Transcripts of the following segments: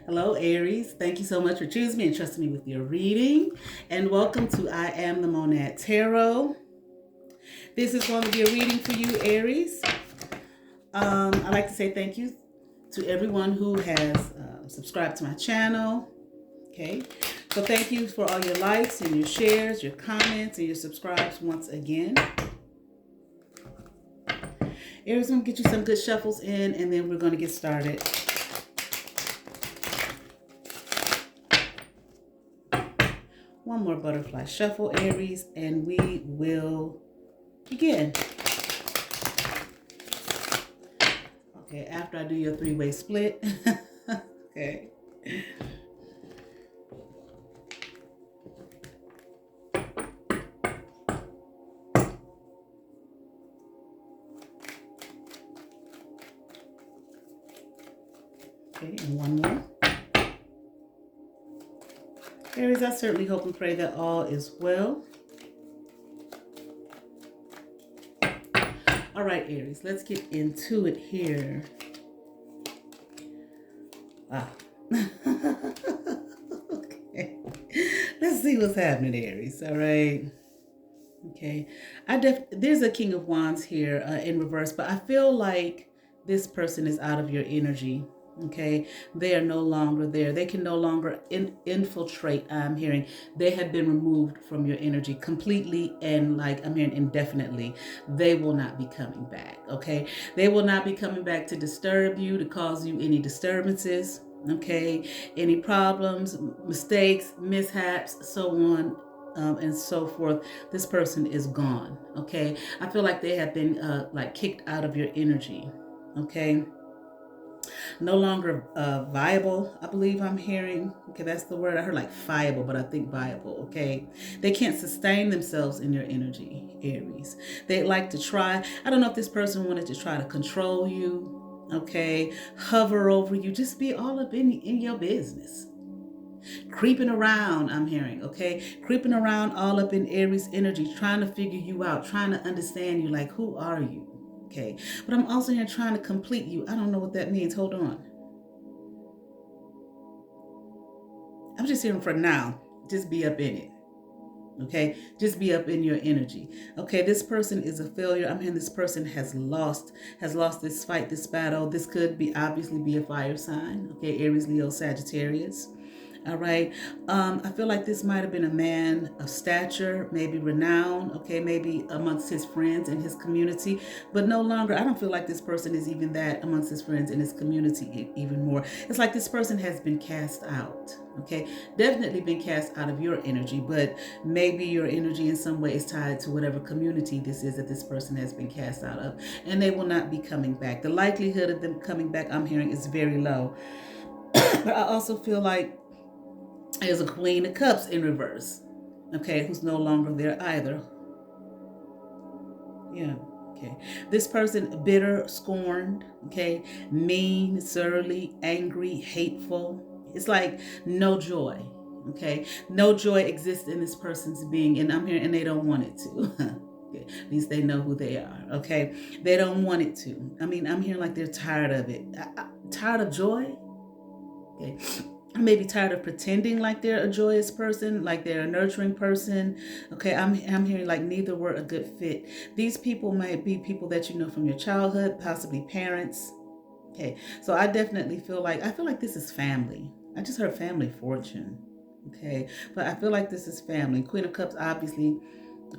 Hello, Aries. Thank you so much for choosing me and trusting me with your reading. And welcome to I Am the Monad Tarot. This is going to be a reading for you, Aries. I'd like to say thank you to everyone who has subscribed to my channel. Okay. So thank you for all your likes and your shares, your comments, and your subscribes once again. Aries, I'm going to get you some good shuffles in, and then we're going to get started. One more butterfly shuffle, Aries, and we will begin. Okay, after I do your three-way split. Okay. Okay, and one more. Aries, I certainly hope and pray that all is well. All right, Aries, let's get into it here. Wow. Okay. Let's see what's happening, Aries. All right. Okay. There's a King of Wands here in reverse, but I feel like this person is out of your energy. Okay, they are no longer there. They can no longer infiltrate. I'm hearing they have been removed from your energy completely, and like I'm hearing indefinitely. They will not be coming back. Okay, they will not be coming back to disturb you, to cause you any disturbances. Okay, any problems, mistakes, mishaps, so on. And so forth. This person is gone. Okay, I feel like they have been like kicked out of your energy. Okay, no longer viable, I believe I'm hearing. Okay, that's the word. I heard like viable, but I think viable. Okay, they can't sustain themselves in your energy, Aries. They like to try. I don't know if this person wanted to try to control you. Okay, hover over you, just be all up in your business. Creeping around, I'm hearing, okay? Creeping around all up in Aries energy, trying to figure you out, trying to understand you, like, who are you? Okay, but I'm also here trying to complete you. I don't know what that means. Hold on. I'm just hearing for now. Just be up in it. Okay, just be up in your energy. Okay, this person is a failure. I'm hearing this person has lost this fight, this battle. This could be obviously be a fire sign. Okay, Aries, Leo, Sagittarius. All right. I feel like this might have been a man of stature, maybe renowned, okay, maybe amongst his friends in his community, but no longer, I don't feel like this person is even that amongst his friends in his community even more. It's like this person has been cast out, okay? Definitely been cast out of your energy, but maybe your energy in some way is tied to whatever community this is that this person has been cast out of, and they will not be coming back. The likelihood of them coming back, I'm hearing, is very low. But I also feel like there's a Queen of Cups in reverse, okay, who's no longer there either. Yeah, okay. This person, bitter, scorned, okay, mean, surly, angry, hateful. It's like no joy, okay? No joy exists in this person's being, and I'm here, and they don't want it to. Okay. At least they know who they are, okay? They don't want it to. I mean, I'm hearing like they're tired of it. Tired of joy? Okay, maybe tired of pretending like they're a joyous person, like they're a nurturing person. Okay, I'm hearing like neither were a good fit. These people might be people that you know from your childhood, possibly parents. Okay, so I feel like this is family. I just heard family fortune. Okay, but I feel like this is family. Queen of Cups obviously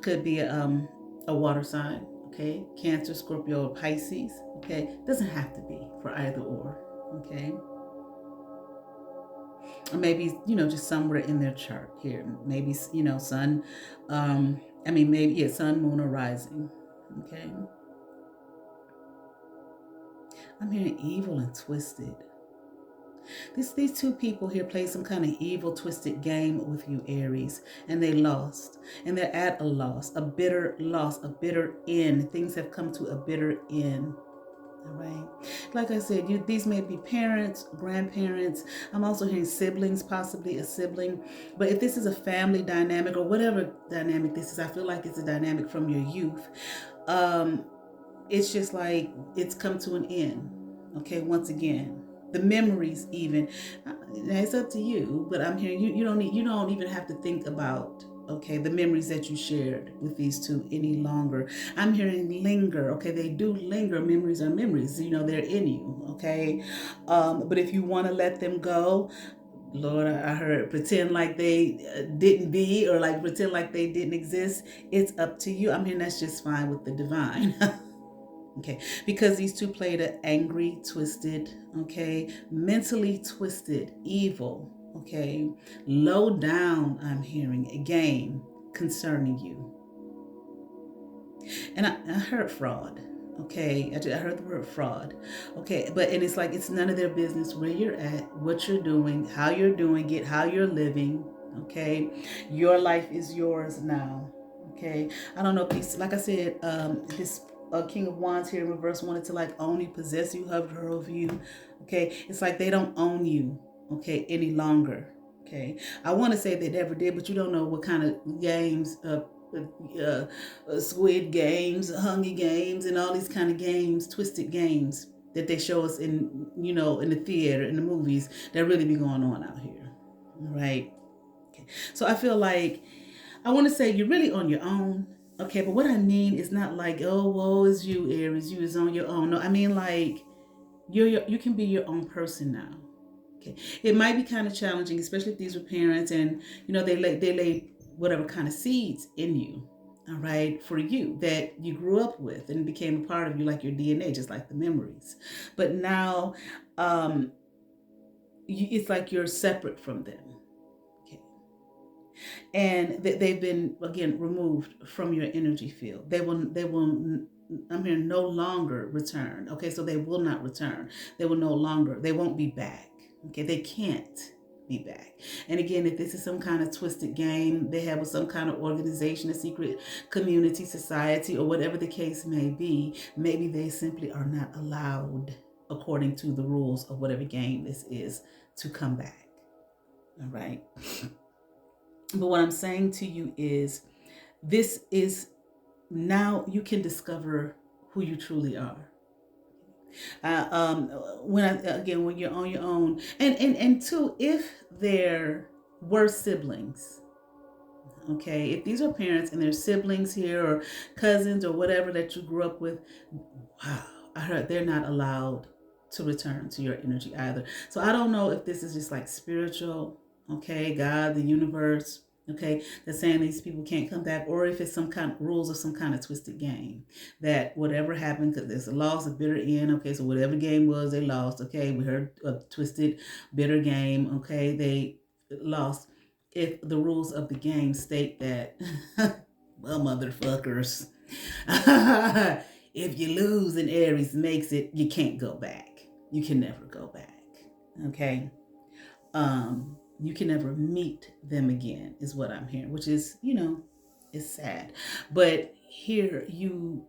could be a water sign. Okay, Cancer, Scorpio, or Pisces. Okay, doesn't have to be for either or. Okay, or maybe just somewhere in their chart here, maybe sun, maybe, yeah, sun, moon, or rising. Okay, I'm hearing evil and twisted. These two people here play some kind of evil, twisted game with you, Aries, and they lost, and they're at a loss, a bitter end. Things have come to a bitter end. All right. Like I said, these may be parents, grandparents. I'm also hearing siblings, possibly a sibling. But if this is a family dynamic or whatever dynamic this is, I feel like it's a dynamic from your youth. Um, it's just like it's come to an end. Okay, once again. The memories, even. it's up to you, but I'm hearing you don't even have to think about, okay, the memories that you shared with these two any longer. I'm hearing linger. Okay, they do linger. Memories are memories. They're in you. Okay, but if you want to let them go, Lord, I heard pretend like they didn't be, or like pretend like they didn't exist. It's up to you. I mean, that's just fine with the divine. Okay, because these two played an angry, twisted, okay, mentally twisted, evil, okay, low down, I'm hearing a game concerning you. And I heard fraud. Okay, I heard the word fraud. Okay, and it's like it's none of their business where you're at, what you're doing, how you're doing it, how you're living. Okay, your life is yours now. Okay, I don't know if he's, like I said, this King of Wands here in reverse wanted to like own you, possess you, hover over you. Okay, it's like they don't own you. Okay, any longer. Okay, I want to say they never did, but you don't know what kind of games Squid Games, Hunger Games, and all these kind of games, twisted games that they show us in the theater, in the movies, that really be going on out here. All right. Okay. So I feel like I want to say you're really on your own. Okay, but what I mean is not like, oh, woe is you, Aries, you is on your own. No, I mean like you can be your own person now. Okay, it might be kind of challenging, especially if these were parents and they lay whatever kind of seeds in you, all right, for you that you grew up with and became a part of you, like your DNA, just like the memories. But now, it's like you're separate from them. Okay, and they've been again removed from your energy field. They will. I'm here, no longer return. Okay, so they will not return. They will no longer. They won't be back. Okay, they can't be back. And again, if this is some kind of twisted game they have with some kind of organization, a secret community, society, or whatever the case may be, maybe they simply are not allowed, according to the rules of whatever game this is, to come back. All right. But what I'm saying to you is, this is now you can discover who you truly are. When you're on your own, and two, if there were siblings, okay, if these are parents and there's siblings here or cousins or whatever that you grew up with, wow, I heard they're not allowed to return to your energy either. So I don't know if this is just like spiritual, okay, God, the universe, okay, that's saying these people can't come back, or if it's some kind of rules of some kind of twisted game that whatever happened, because there's a loss, a bitter end, okay, so whatever game was, they lost, okay, we heard a twisted, bitter game, okay, they lost. If the rules of the game state that, well, motherfuckers, if you lose and Aries makes it, you can't go back. You can never go back. Okay. You can never meet them again, is what I'm hearing, which is, it's sad. But I'm here you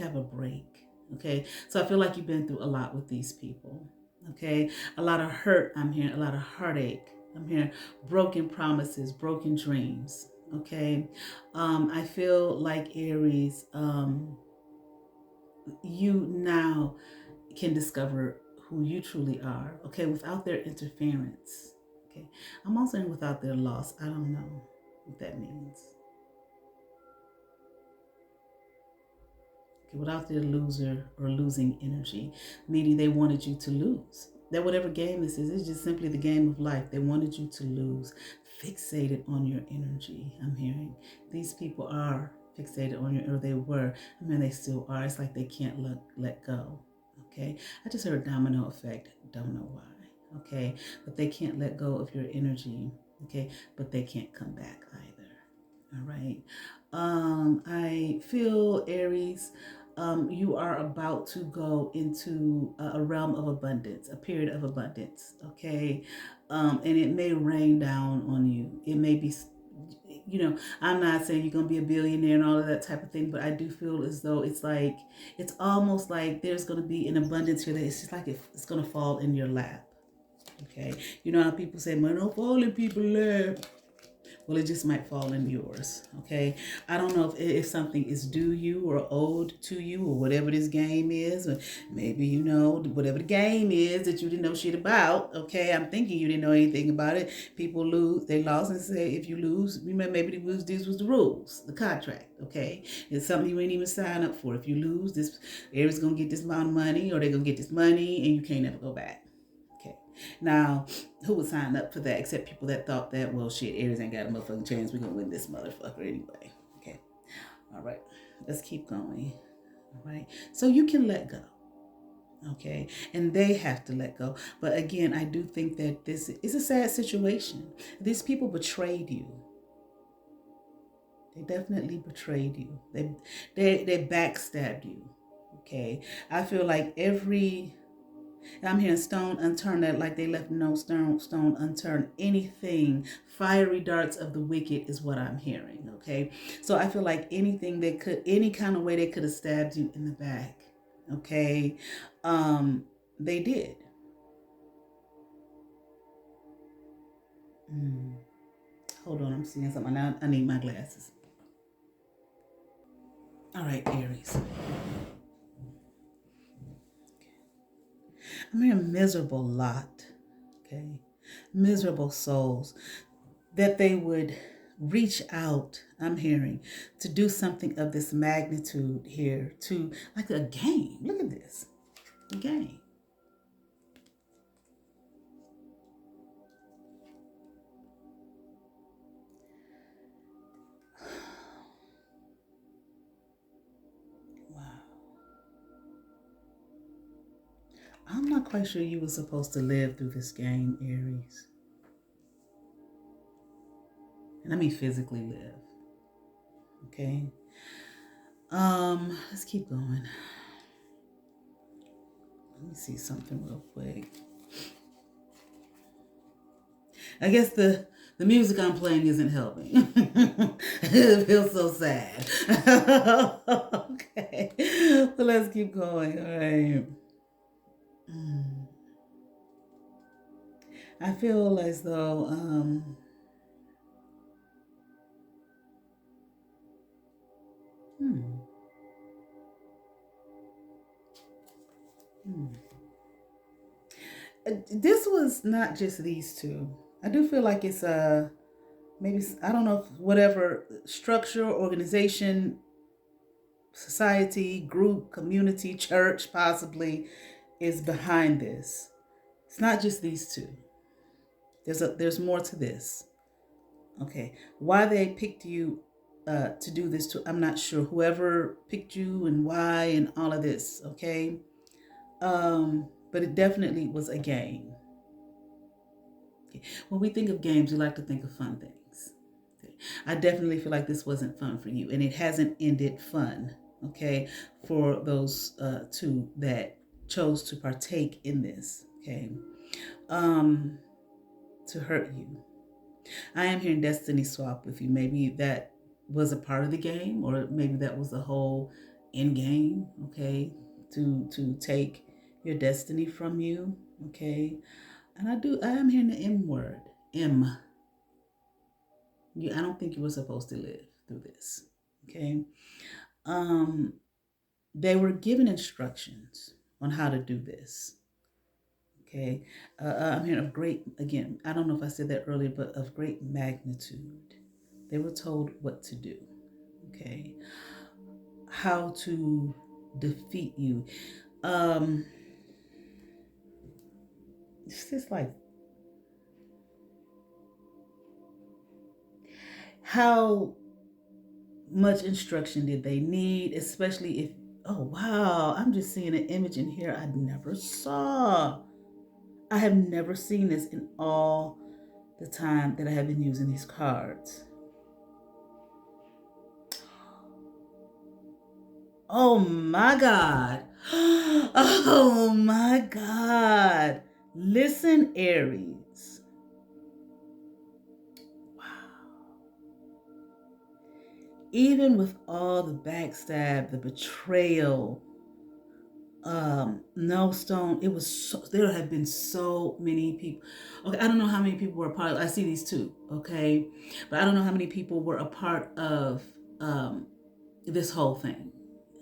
have a break. Okay. So I feel like you've been through a lot with these people. Okay. A lot of hurt, I'm hearing, a lot of heartache. I'm hearing broken promises, broken dreams. Okay. I feel like Aries, you now can discover who you truly are, okay, without their interference. Okay. I'm also saying without their loss. I don't know what that means. Okay, without their loser or losing energy, meaning they wanted you to lose. That whatever game this is, it's just simply the game of life. They wanted you to lose, fixated on your energy. I'm hearing these people are fixated on your, or they were. I mean, they still are. It's like they can't let go. Okay, I just heard domino effect. Don't know why. Okay, but they can't let go of your energy. Okay, but they can't come back either. All right. I feel Aries, you are about to go into a realm of abundance, a period of abundance. Okay, and it may rain down on you. It may be, I'm not saying you're gonna be a billionaire and all of that type of thing, but I do feel as though it's almost like there's gonna be an abundance here that it's just like it's gonna fall in your lap. Okay, you know how people say money don't fall in people's lap. Well, it just might fall in yours. Okay. I don't know if something is due you or owed to you or whatever this game is, or maybe you know whatever the game is that you didn't know shit about. Okay. I'm thinking you didn't know anything about it. People lose, they lost and say if you lose, remember maybe these was the rules, the contract. Okay. It's something you ain't even sign up for. If you lose, this Aries gonna get this amount of money or they're gonna get this money and you can't never go back. Okay. Now, who would sign up for that except people that thought that, well, shit, Aries ain't got a motherfucking chance. We're going to win this motherfucker anyway. Okay. All right. Let's keep going. All right. So you can let go. Okay. And they have to let go. But again, I do think that this is a sad situation. These people betrayed you. They definitely betrayed you. They backstabbed you. Okay. I feel like I'm hearing stone unturned, that like they left no stone unturned. Anything, fiery darts of the wicked is what I'm hearing. Okay. So I feel like anything they could, any kind of way they could have stabbed you in the back. Okay. They did. Hold on, I'm seeing something now. I need my glasses. All right, Aries. I'm hearing a miserable lot. Okay. Miserable souls. That they would reach out, I'm hearing, to do something of this magnitude here, to like a game. Look at this. A game. Wow. I'm not quite sure you were supposed to live through this game, Aries. And I mean physically live. Okay. Let's keep going. Let me see something real quick. I guess the music I'm playing isn't helping. It feels so sad. Okay. So let's keep going. All right. I feel as though hmm, hmm. This was not just these two. I do feel like it's maybe, I don't know, if whatever structure, organization, society, group, community, church possibly is behind this. It's not just these two. There's more to this. Okay. Why they picked you to do this to, I'm not sure. Whoever picked you and why and all of this, okay? But it definitely was a game. Okay. When we think of games, we like to think of fun things. Okay. I definitely feel like this wasn't fun for you, and it hasn't ended fun, okay, for those two that chose to partake in this, okay, to hurt you. I am hearing destiny swap with you. Maybe that was a part of the game, or maybe that was the whole end game, okay, to take your destiny from you, okay. And I am hearing the M word, M. I don't think you were supposed to live through this, okay. Um, they were given instructions on how to do this, okay. I'm hearing of great, again, I don't know if I said that earlier, but of great magnitude. They were told what to do, okay, how to defeat you. It's just like, how much instruction did they need, especially if, oh wow, I'm just seeing an image in here I never saw. I have never seen this in all the time that I have been using these cards. Oh my God. Oh my God. Listen, Aries. Wow. Even with all the backstab, the betrayal, no, Stone, it was so, there have been so many people. Okay, I don't know how many people were a part of, I see these two, okay, but I don't know how many people were a part of this whole thing,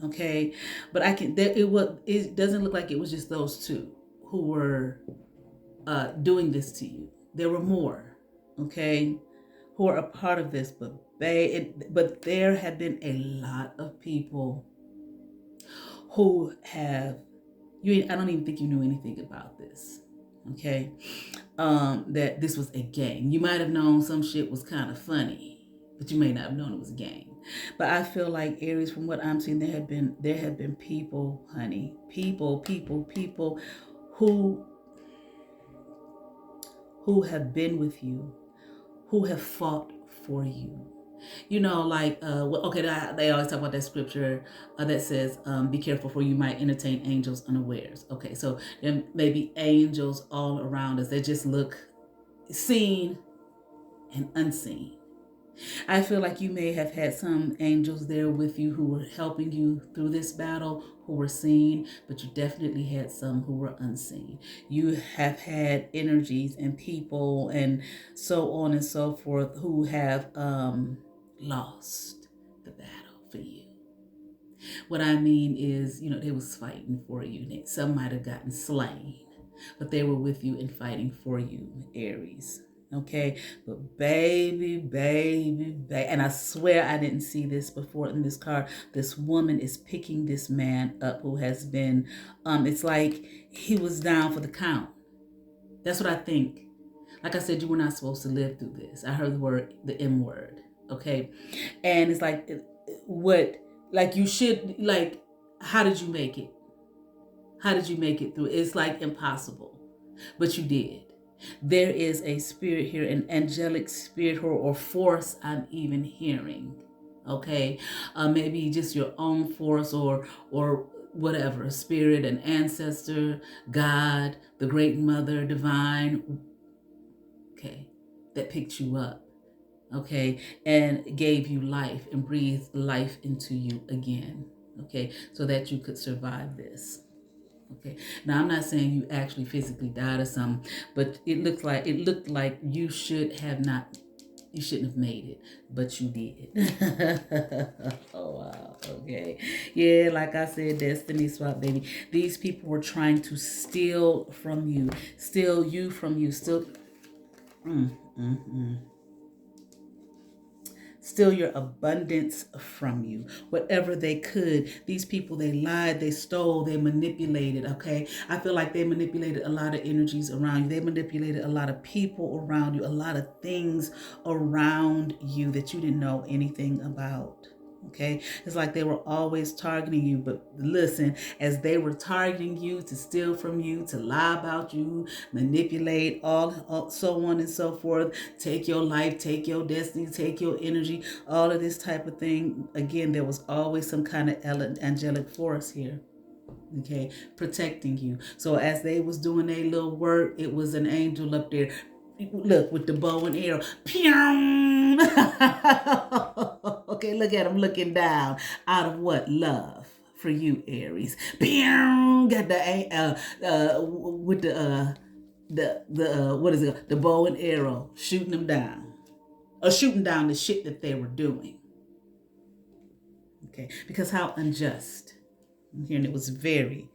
okay, but I can there it doesn't look like it was just those two who were doing this to you. There were more, okay, who are a part of this, but but there have been a lot of people who have you. I don't even think you knew anything about this, okay. That this was a game. You might have known some shit was kind of funny, but you may not have known it was a game. But I feel like Aries, from what I'm seeing, there have been people, honey, people who have been with you, who have fought for you. You know, like, okay, they always talk about that scripture that says, be careful for you might entertain angels unawares. Okay, so there may be angels all around us that just look seen and unseen. I feel like you may have had some angels there with you who were helping you through this battle, who were seen, but you definitely had some who were unseen. You have had energies and people and so on and so forth who have lost the battle for you. What I mean is, you know, they was fighting for you. Some might have gotten slain, but they were with you and fighting for you, Aries. Okay, but baby, and I swear I didn't see this before in this card. This woman is picking this man up who has been, it's like he was down for the count. That's what I think. Like I said, you were not supposed to live through this. I heard the M word, okay? And it's like, what, like you should, like, how did you make it? How did you make it through? It's like impossible, but you did. There is a spirit here, an angelic spirit or force I'm even hearing. Okay, maybe just your own force or whatever, spirit, an ancestor, God, the Great Mother, divine. Okay, that picked you up. Okay, and gave you life and breathed life into you again. Okay, so that you could survive this. Okay. Now I'm not saying you actually physically died or something, but it looked like you shouldn't have made it, but you did. Oh wow. Okay. Yeah, like I said, destiny swap, baby. These people were trying to steal from you, steal you from you, still. Steal your abundance from you. Whatever they could. These people, they lied, they stole, they manipulated, okay? I feel like they manipulated a lot of energies around you. They manipulated a lot of people around you, a lot of things around you that you didn't know anything about. Okay, it's like they were always targeting you, but listen, as they were targeting you to steal from you, to lie about you, manipulate, all so on and so forth, take your life, take your destiny, take your energy, all of this type of thing. Again, there was always some kind of angelic force here, okay, protecting you. So as they was doing their little work, it was an angel up there, look, with the bow and arrow. Okay, look at him looking down out of what? Love for you, Aries. Got the with the what is it? The bow and arrow, shooting them down, or shooting down the shit that they were doing. Okay, because how unjust. I'm hearing it was very.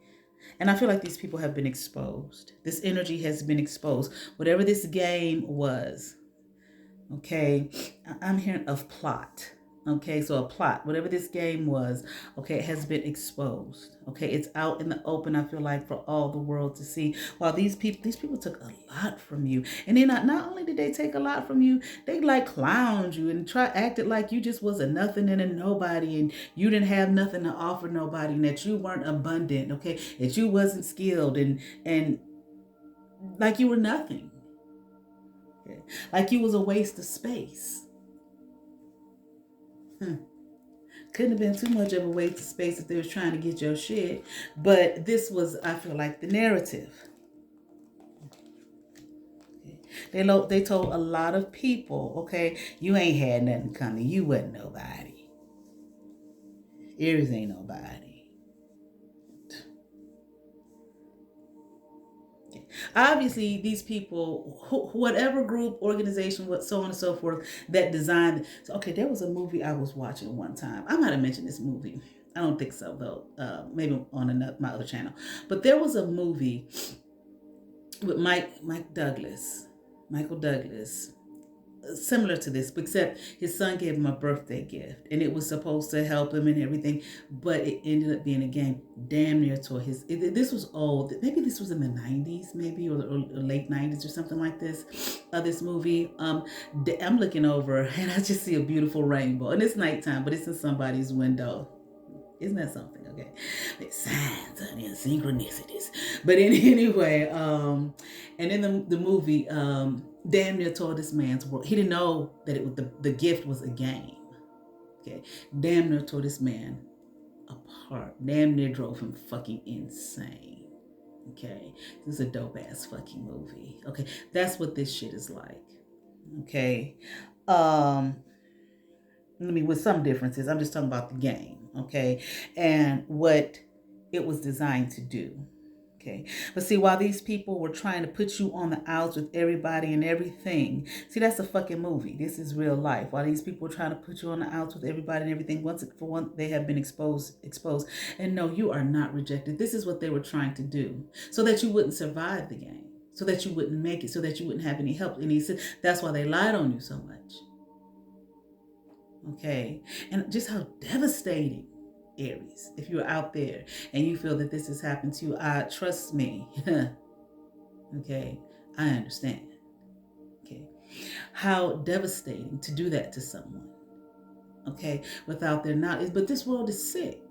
And I feel like these people have been exposed. This energy has been exposed. Whatever this game was, okay, I'm hearing of plot. Okay, so a plot, whatever this game was, okay, it has been exposed. Okay, it's out in the open, I feel like, for all the world to see. While these people took a lot from you. And then not only did they take a lot from you, they like clowned you and acted like you just was a nothing and a nobody, and you didn't have nothing to offer nobody, and that you weren't abundant, okay, that you wasn't skilled, and like you were nothing. Okay? Like you was a waste of space. Couldn't have been too much of a waste of space if they was trying to get your shit. But this was, I feel like, the narrative. Okay. They told a lot of people, okay, you ain't had nothing coming. You wasn't nobody. Aries ain't nobody. Obviously, these people, whatever group, organization, what so on and so forth, that designed. So, okay, there was a movie I was watching one time. I might have mentioned this movie. I don't think so though. Maybe on my other channel. But there was a movie with Michael Douglas, similar to this, except his son gave him a birthday gift, and it was supposed to help him and everything, but it ended up being a game damn near to his. This was old. Maybe this was in the '90s, maybe or late '90s or something like this. This movie. I'm looking over and I just see a beautiful rainbow, and it's nighttime, but it's in somebody's window. Isn't that something? Okay, it's signs and synchronicities. But anyway, and in the movie, damn near tore this man's world. He didn't know that it was the gift was a game. Okay, damn near tore this man apart. Damn near drove him fucking insane. Okay, this is a dope ass fucking movie. Okay, that's what this shit is like. Okay, um, with some differences. I'm just talking about the game, okay, and what it was designed to do. Okay. But see, while these people were trying to put you on the outs with everybody and everything, see, that's a fucking movie. This is real life. While these people were trying to put you on the outs with everybody and everything, they have been exposed. And no, you are not rejected. This is what they were trying to do so that you wouldn't survive the game, so that you wouldn't make it, so that you wouldn't have any help. That's why they lied on you so much. Okay. And just how devastating, Aries, if you're out there and you feel that this has happened to you, trust me. Okay. I understand. Okay. How devastating to do that to someone. Okay. Without their knowledge. But this world is sick.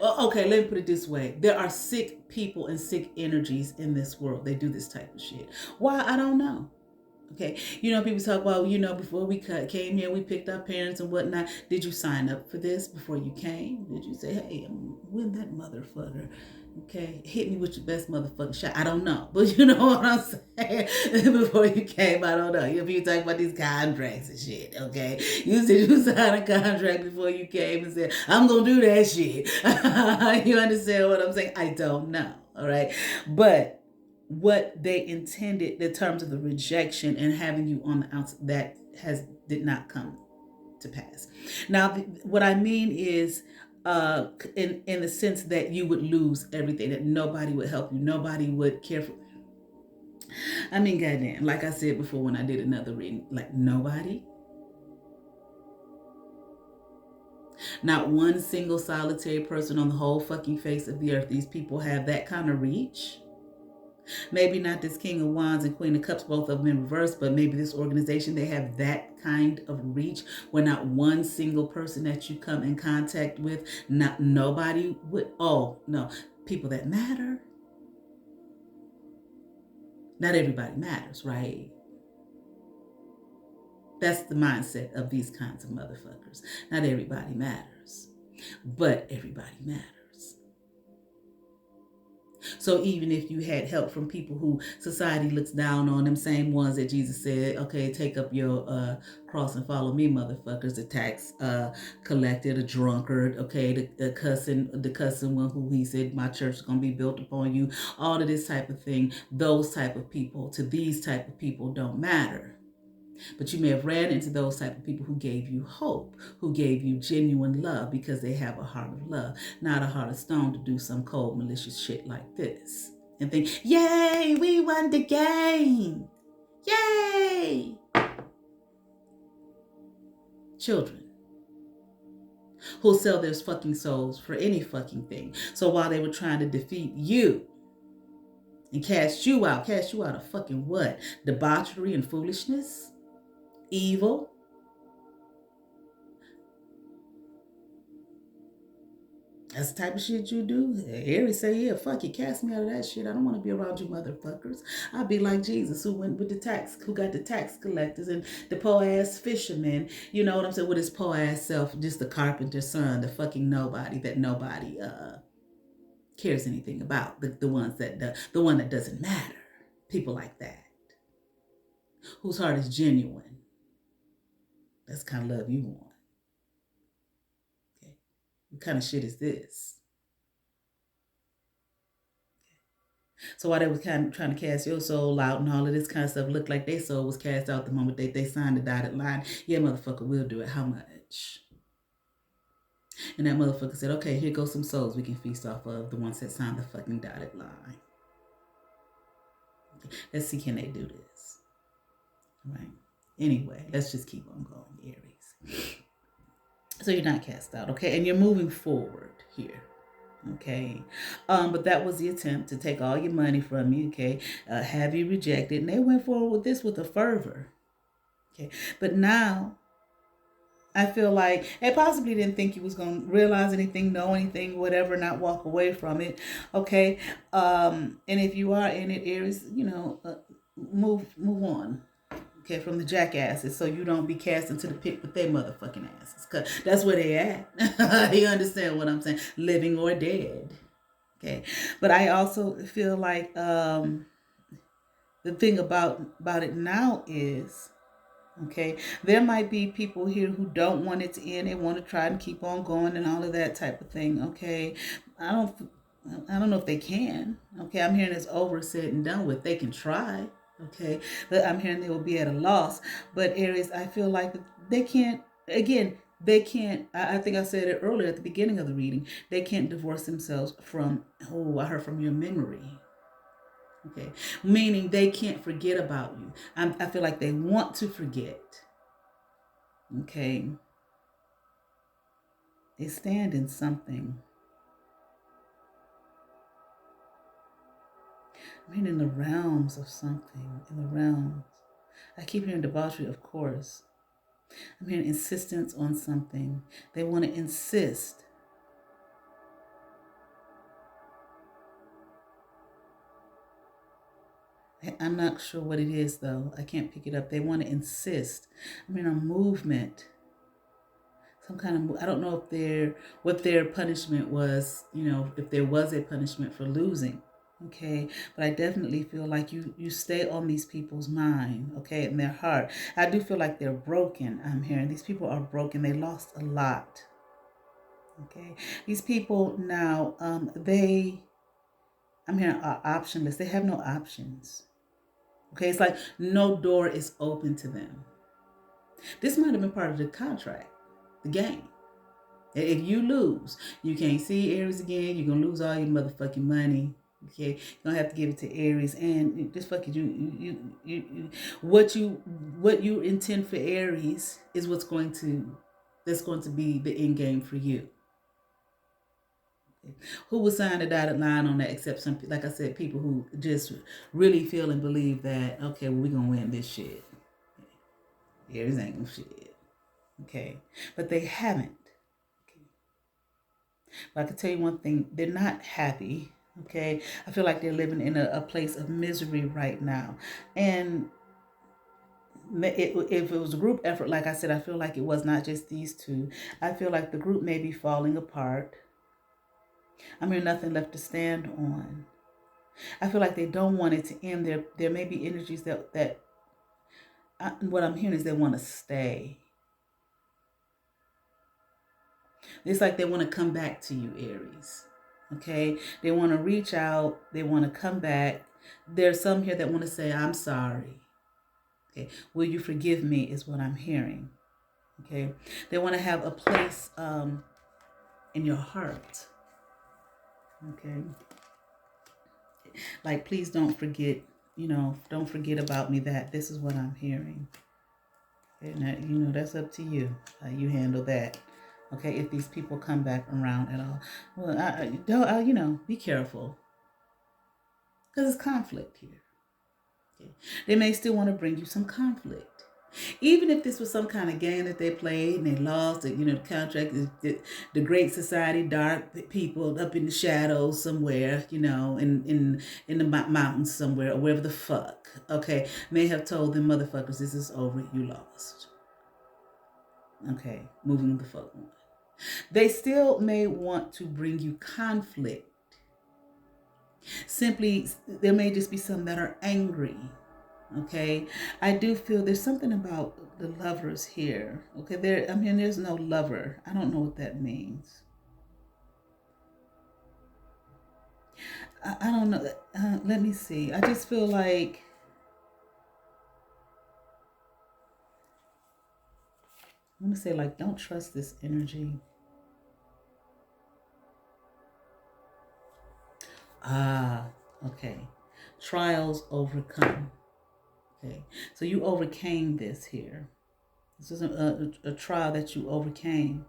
Okay, let me put it this way. There are sick people and sick energies in this world. They do this type of shit. Why? I don't know. Okay, people talk about, before we came here, we picked our parents and whatnot. Did you sign up for this before you came? Did you say, hey, I'm with that motherfucker? Okay, hit me with your best motherfucking shot. I don't know, but you know what I'm saying? Before you came, I don't know. You talk about these contracts and shit, okay? You said you signed a contract before you came and said, I'm going to do that shit. You understand what I'm saying? I don't know, all right? But what they intended, the terms of the rejection and having you on the outside, that did not come to pass. Now, what I mean is, in the sense that you would lose everything, that nobody would help you, nobody would care for. I mean, goddamn, like I said before when I did another reading, like nobody, not one single solitary person on the whole fucking face of the earth. These people have that kind of reach. Maybe not this King of Wands and Queen of Cups, both of them in reverse, but maybe this organization, they have that kind of reach where not one single person that you come in contact with, nobody would, oh, no, people that matter. Not everybody matters, right? That's the mindset of these kinds of motherfuckers. Not everybody matters, but everybody matters. So even if you had help from people who society looks down on, them same ones that Jesus said, okay, take up your cross and follow me, motherfuckers, the tax collector, the drunkard, okay, the cussing one who he said, my church is going to be built upon you, all of this type of thing, those type of people, to these type of people don't matter. But you may have ran into those type of people who gave you hope, who gave you genuine love because they have a heart of love, not a heart of stone to do some cold, malicious shit like this. And think, yay, we won the game. Yay. Children who'll sell their fucking souls for any fucking thing. So while they were trying to defeat you and cast you out of fucking what? Debauchery and foolishness? Evil? That's the type of shit you do. Aries say, yeah, fuck it, cast me out of that shit. I don't want to be around you motherfuckers. I'll be like Jesus, who went with who got the tax collectors and the poor ass fishermen, you know what I'm saying, with his poor ass self, just the carpenter's son, the fucking nobody that nobody cares anything about. The one that doesn't matter. People like that. Whose heart is genuine. That's the kind of love you want. Okay. What kind of shit is this? So while they was kind of trying to cast your soul out and all of this kind of stuff, looked like their soul was cast out the moment they signed the dotted line. Yeah, motherfucker, we'll do it. How much? And that motherfucker said, okay, here goes some souls we can feast off of, the ones that signed the fucking dotted line. Okay. Let's see, can they do this? Right. Anyway, let's just keep on going, Aries. So you're not cast out, okay? And you're moving forward here. Okay, but that was the attempt to take all your money from you. Okay, have you rejected, and they went forward with this with a fervor. Okay, but now I feel like they possibly didn't think you was gonna realize anything, know anything, whatever, not walk away from it. Okay, and if you are in it, Aries, move on. Okay, from the jackasses, so you don't be cast into the pit with their motherfucking asses, cause that's where they at. You understand what I'm saying? Living or dead. Okay, but I also feel like the thing about it now is, okay, there might be people here who don't want it to end. They want to try and keep on going and all of that type of thing. Okay, I don't I don't know if they can. Okay, I'm hearing it's over, said and done with. They can try. Okay, but I'm hearing they will be at a loss. But Aries, I feel like they can't. Again, they can't. I think I said it earlier at the beginning of the reading. They can't divorce themselves from. Oh, I heard from your memory. Okay, meaning they can't forget about you. I feel like they want to forget. Okay, they stand in something. I mean, in the realms of something. In the realms. I keep hearing debauchery, of course. I'm hearing insistence on something. They want to insist. I'm not sure what it is, though. I can't pick it up. They want to insist. I mean, a movement. Some kind of, I don't know if what their punishment was, if there was a punishment for losing. Okay, but I definitely feel like you stay on these people's mind, okay, in their heart. I do feel like they're broken. I'm hearing these people are broken. They lost a lot. Okay, these people now, I'm hearing are optionless. They have no options. Okay, it's like no door is open to them. This might have been part of the contract, the game. If you lose, you can't see Aries again. You're gonna lose all your motherfucking money. Okay, you're gonna have to give it to Aries, and just fuck it. What you intend for Aries is that's going to be the end game for you. Okay. Who will sign the dotted line on that? Except some, like I said, people who just really feel and believe that okay, well, we're gonna win this shit. Aries ain't gonna shit. Okay, but they haven't. But I can tell you one thing, they're not happy. Okay. I feel like they're living in a place of misery right now. And if it was a group effort, like I said, I feel like it was not just these two. I feel like the group may be falling apart. I mean, nothing left to stand on. I feel like they don't want it to end. There may be energies what I'm hearing is they want to stay. It's like they want to come back to you, Aries. Okay? They want to reach out. They want to come back. There's some here that want to say, I'm sorry. Okay? Will you forgive me is what I'm hearing. Okay? They want to have a place in your heart. Okay? Like, please don't forget, don't forget about me. This is what I'm hearing. Okay? Now, that's up to you. How you handle that. Okay, if these people come back around at all. Well, be careful. Because it's conflict here. Okay. They may still want to bring you some conflict. Even if this was some kind of game that they played and they lost, the contract, the great society, dark people up in the shadows somewhere, in the mountains somewhere, or wherever the fuck, okay, may have told them, motherfuckers, this is over, you lost. Okay, moving the fuck on. They still may want to bring you conflict. Simply, there may just be some that are angry. Okay, I do feel there's something about the lovers here. Okay, there's no lover. I don't know what that means. I don't know. Let me see. I just feel like I want to say like don't trust this energy. Ah, okay. Trials overcome. Okay, so you overcame this here. This is a trial that you overcame.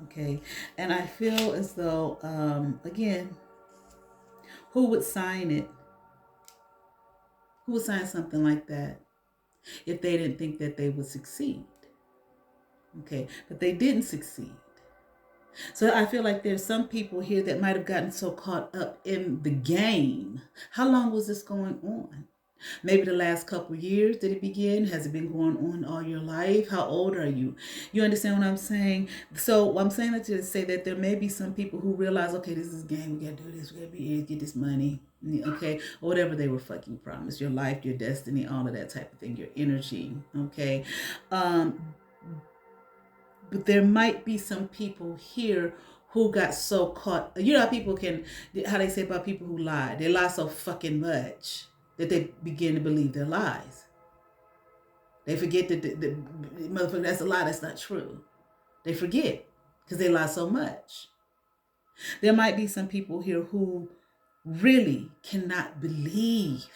Okay, and I feel as though, again, who would sign it? Who would sign something like that if they didn't think that they would succeed? Okay, but they didn't succeed. So I feel like there's some people here that might have gotten so caught up in the game. How long was this going on? Maybe the last couple years did it begin? Has it been going on all your life? How old are you? You understand what I'm saying? So I'm saying that to say that there may be some people who realize, okay, this is a game. We gotta do this. We gotta be here, get this money. Okay, or whatever they were fucking promised. Your life, your destiny, all of that type of thing. Your energy. Okay. But there might be some people here who got so caught. You know how people can, how they say about people who lie. They lie so fucking much that they begin to believe their lies. They forget that the motherfucker, that's a lie, that's not true. They forget because they lie so much. There might be some people here who really cannot believe,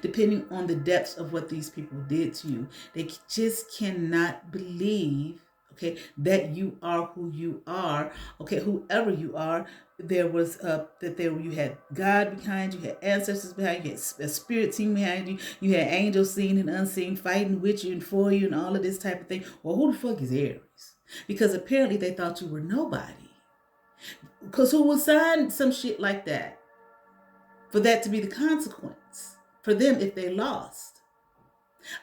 depending on the depths of what these people did to you, they just cannot believe, okay, that you are who you are, okay, whoever you are. There was that there you had God behind you, you had ancestors behind you, you had a spirit team behind you, you had angels seen and unseen fighting with you and for you and all of this type of thing. Well, who the fuck is Aries? Because apparently they thought you were nobody. Because who would sign some shit like that for that to be the consequence for them if they lost?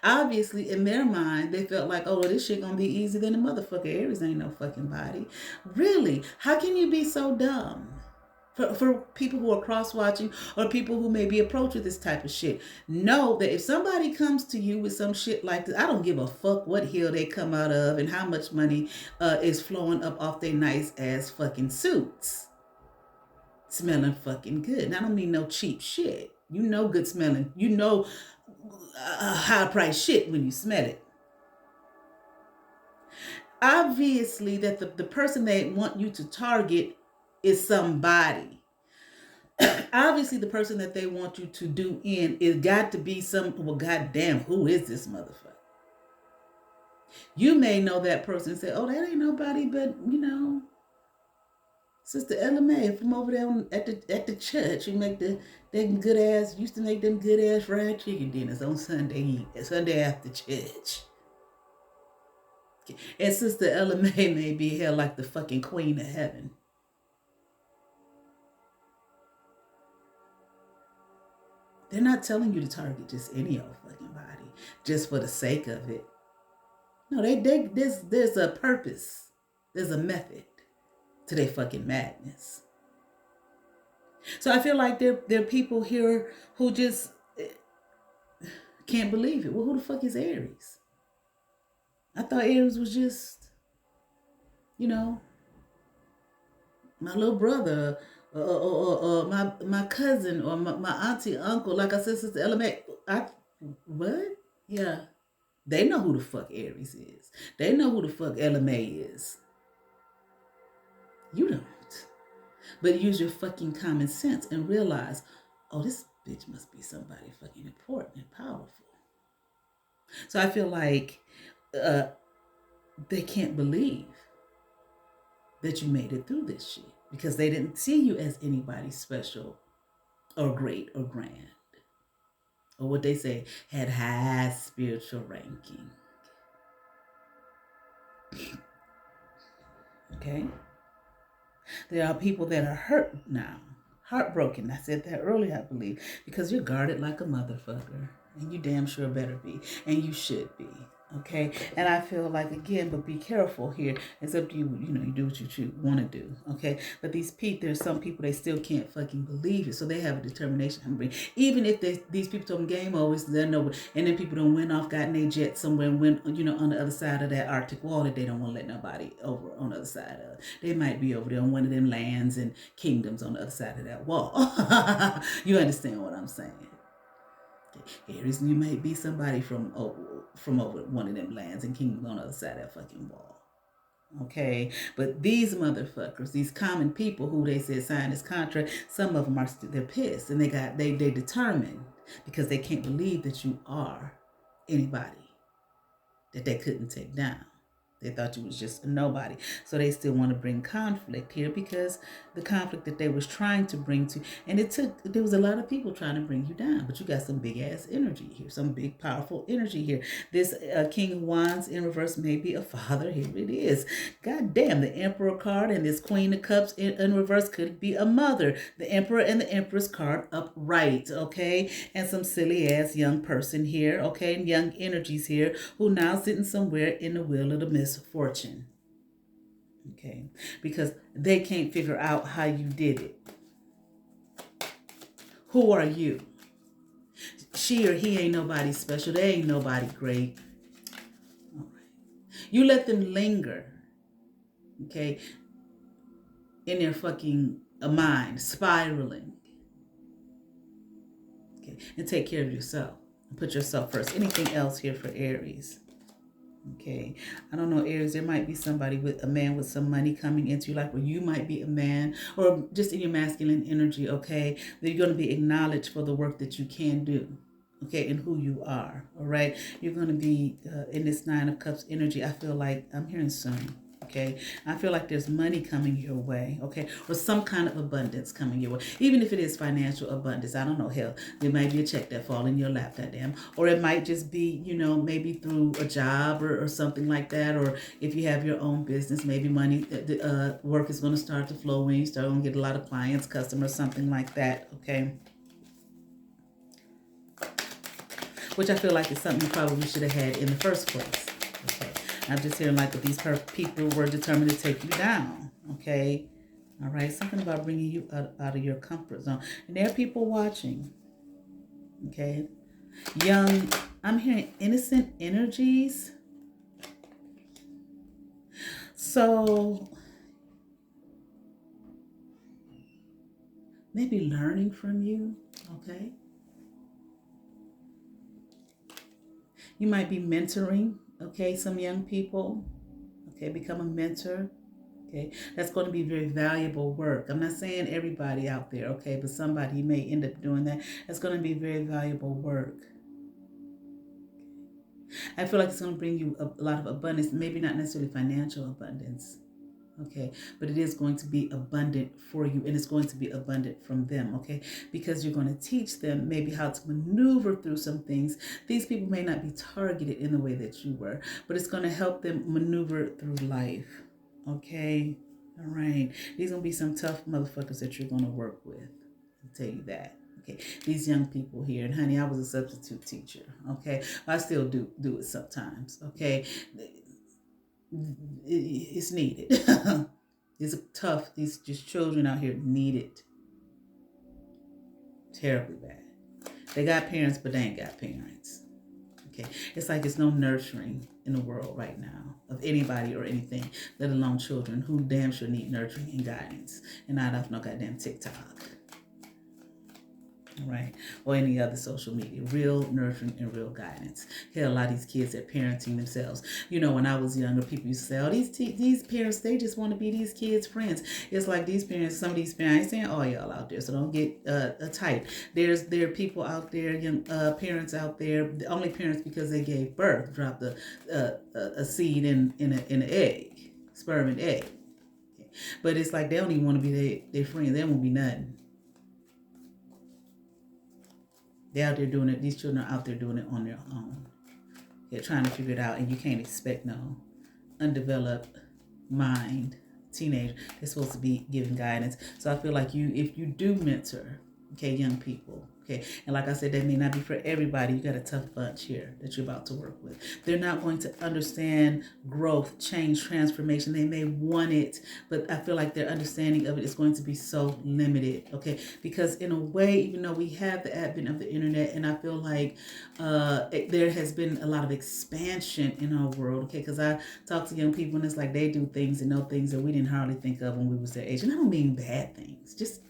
Obviously, in their mind, they felt like, oh, well, this shit gonna be easier than a motherfucker. Aries ain't no fucking body. Really? How can you be so dumb? For people who are cross-watching or people who may be approached with this type of shit, know that if somebody comes to you with some shit like this, I don't give a fuck what hill they come out of and how much money is flowing up off their nice ass fucking suits. Smelling fucking good. And I don't mean no cheap shit. You know good smelling. You know high price shit when you smell it. Obviously that the person they want you to target is somebody. Obviously the person that they want you to do in is got to be some, well, goddamn, who is this motherfucker? You may know that person and say, oh, that ain't nobody but, Sister Ella Mae from over there at the church. You make them good ass, used to make them good ass fried chicken dinners on Sunday after church. And Sister Ella Mae may be held like the fucking queen of heaven. They're not telling you to target just any old fucking body just for the sake of it. No, there's a purpose. There's a method to their fucking madness. So I feel like there are people here who just can't believe it. Well, who the fuck is Aries? I thought Aries was just, you know, my little brother, or my cousin, or my auntie, uncle. Like I said, Sister Element. What? Yeah. They know who the fuck Aries is. They know who the fuck LMA is. You don't. But use your fucking common sense and realize, oh, this bitch must be somebody fucking important and powerful. So I feel like they can't believe that you made it through this shit because they didn't see you as anybody special or great or grand. Or what they say, had high spiritual ranking. Okay? There are people that are hurt now, heartbroken. I said that earlier, I believe, because you're guarded like a motherfucker. And you damn sure better be. And you should be. Okay, and I feel like, again, but be careful here. It's up to you. You do what you want to do. Okay, but there's some people, they still can't fucking believe it, so they have a determination to bring. Even if these people told them game over, they're no, and then people don't went off, got in their jet somewhere, and went on the other side of that Arctic wall that they don't want to let nobody over on the other side of. They might be over there on one of them lands and kingdoms on the other side of that wall. You understand what I'm saying? Aries, you may be somebody from over one of them lands and kingdoms on the other side of that fucking wall. Okay, but these motherfuckers, these common people who they said signed this contract, some of them they're pissed, and they determined, because they can't believe that you are anybody that they couldn't take down. They thought you was just a nobody. So they still want to bring conflict here, because the conflict that they was trying to bring to, and there was a lot of people trying to bring you down, but you got some big ass energy here, some big powerful energy here. This King of Wands in reverse may be a father. Here it is. God damn, the Emperor card and this Queen of Cups in reverse could be a mother. The Emperor and the Empress card upright, okay? And some silly ass young person here, okay? And young energies here who now sitting somewhere in the wheel of the misfortune. Okay, because they can't figure out how you did it. Who are you? She or he ain't nobody special. They ain't nobody great. All right. You let them linger, okay, in their fucking mind, spiraling. Okay, and take care of yourself. Put yourself first. Anything else here for Aries? Okay, I don't know, Aries, there might be somebody with a man with some money coming into your life, or you might be a man, or just in your masculine energy, okay, that you're going to be acknowledged for the work that you can do, okay, and who you are, all right? You're going to be in this Nine of Cups energy. I feel like I'm hearing soon. Okay, I feel like there's money coming your way, okay, or some kind of abundance coming your way, even if it is financial abundance. I don't know, hell, there might be a check that fall in your lap, goddamn, or it might just be, maybe through a job or something like that, or if you have your own business, maybe money, work is going to start to flow when you start going to get a lot of clients, customers, something like that, okay, which I feel like is something you probably should have had in the first place. Okay, I'm just hearing like that these people were determined to take you down. Okay, all right, something about bringing you out of your comfort zone, and there are people watching. Okay, young, I'm hearing innocent energies. So maybe learning from you. Okay, you might be mentoring, okay, some young people, okay, become a mentor, okay, that's going to be very valuable work. I'm not saying everybody out there, okay, but somebody may end up doing that. That's going to be very valuable work. I feel like it's going to bring you a lot of abundance, maybe not necessarily financial abundance, okay, but it is going to be abundant for you, and it's going to be abundant from them, okay, because you're going to teach them maybe how to maneuver through some things. These people may not be targeted in the way that you were, but it's going to help them maneuver through life, okay. All right, these going to be some tough motherfuckers that you're going to work with, I'll tell you that. Okay, these young people here, and honey, I was a substitute teacher, okay, I still do it sometimes, okay. It's needed. It's tough. These just children out here need it terribly bad. They got parents, but they ain't got parents. Okay, it's like there's no nurturing in the world right now of anybody or anything, let alone children who damn sure need nurturing and guidance, and not off no goddamn TikTok. Right, or any other social media. Real nurturing and real guidance. Hell, a lot of these kids are parenting themselves. When I was younger, people used to say, "Oh, these parents, they just want to be these kids' friends." It's like these parents, some of these parents, I ain't saying all y'all out there, so don't get tight. There are people out there, young parents out there, the only parents because they gave birth, dropped a seed in an egg, sperm and egg. But it's like they don't even want to be their friends. They won't be nothing. They're out there doing it. These children are out there doing it on their own. They're trying to figure it out, and you can't expect no undeveloped mind teenager. They're supposed to be giving guidance. So I feel like if you do mentor, Okay, young people. Okay, and like I said, that may not be for everybody. You got a tough bunch here that you're about to work with. They're not going to understand growth, change, transformation. They may want it, but I feel like their understanding of it is going to be so limited. Okay, because in a way, even though we have the advent of the internet, and I feel like there has been a lot of expansion in our world. Okay, because I talk to young people, and it's like they do things and know things that we didn't hardly think of when we was their age. And I don't mean bad things, just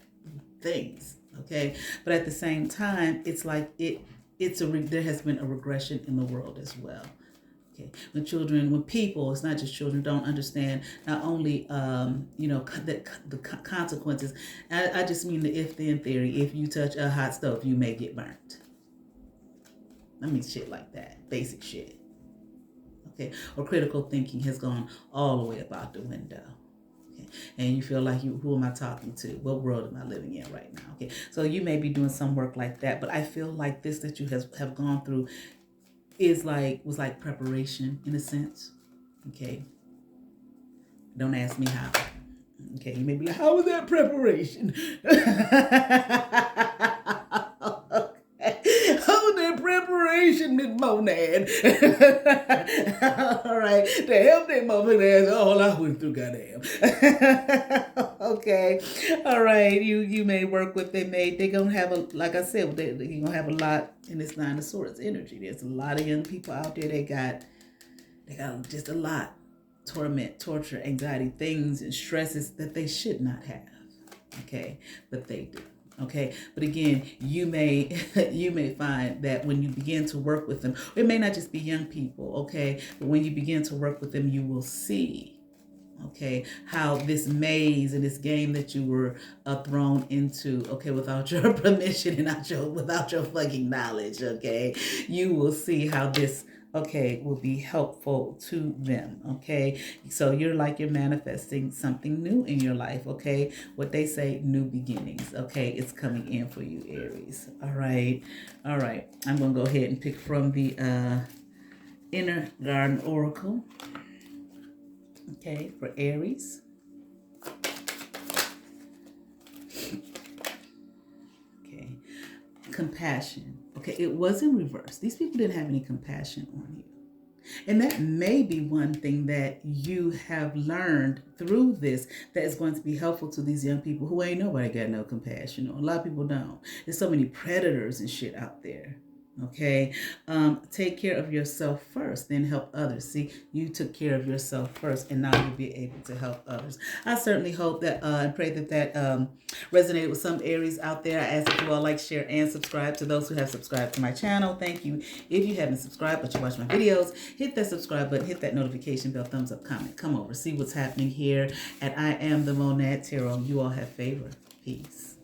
things. Okay, but at the same time, it's like there has been a regression in the world as well. Okay, when people, it's not just children, don't understand not only the consequences. I just mean the if then theory. If you touch a hot stove, you may get burnt. I mean shit like that, basic shit. Okay, or critical thinking has gone all the way up out the window. And you feel like who am I talking to? What world am I living in right now? Okay, so you may be doing some work like that, but I feel like this that you have gone through was like preparation in a sense. Okay, don't ask me how. Okay, you may be like, how was that preparation? Preparation, Miss Monad. All right, to help that motherfucker, all I went through, goddamn. Okay, all right. You may work with they're gonna have like I said, you're gonna have a lot in this Nine of Swords energy. There's a lot of young people out there. They got just a lot torment, torture, anxiety, things and stresses that they should not have. Okay, but they do. Okay, but again, you may find that when you begin to work with them, it may not just be young people, okay, but when you begin to work with them, you will see, okay, how this maze and this game that you were thrown into, okay, without your permission and without your fucking knowledge, okay, you will see how this, okay, will be helpful to them, okay? So you're manifesting something new in your life, okay? What they say, new beginnings, okay? It's coming in for you, Aries. All right. I'm going to go ahead and pick from the Inner Garden Oracle, okay, for Aries. Okay. Compassion. Okay, it was in reverse. These people didn't have any compassion on you. And that may be one thing that you have learned through this that is going to be helpful to these young people who ain't nobody got no compassion on. A lot of people don't. There's so many predators and shit out there. Okay, take care of yourself first, then help others. See, you took care of yourself first, and now you'll be able to help others. I certainly hope that and pray that resonated with some Aries out there. I ask that you all like, share, and subscribe. To those who have subscribed to my channel, thank you. If you haven't subscribed but you watch my videos, hit that subscribe button, hit that notification bell, thumbs up, comment, come over, see what's happening here at I Am the Monad Tarot. You all have favor. Peace.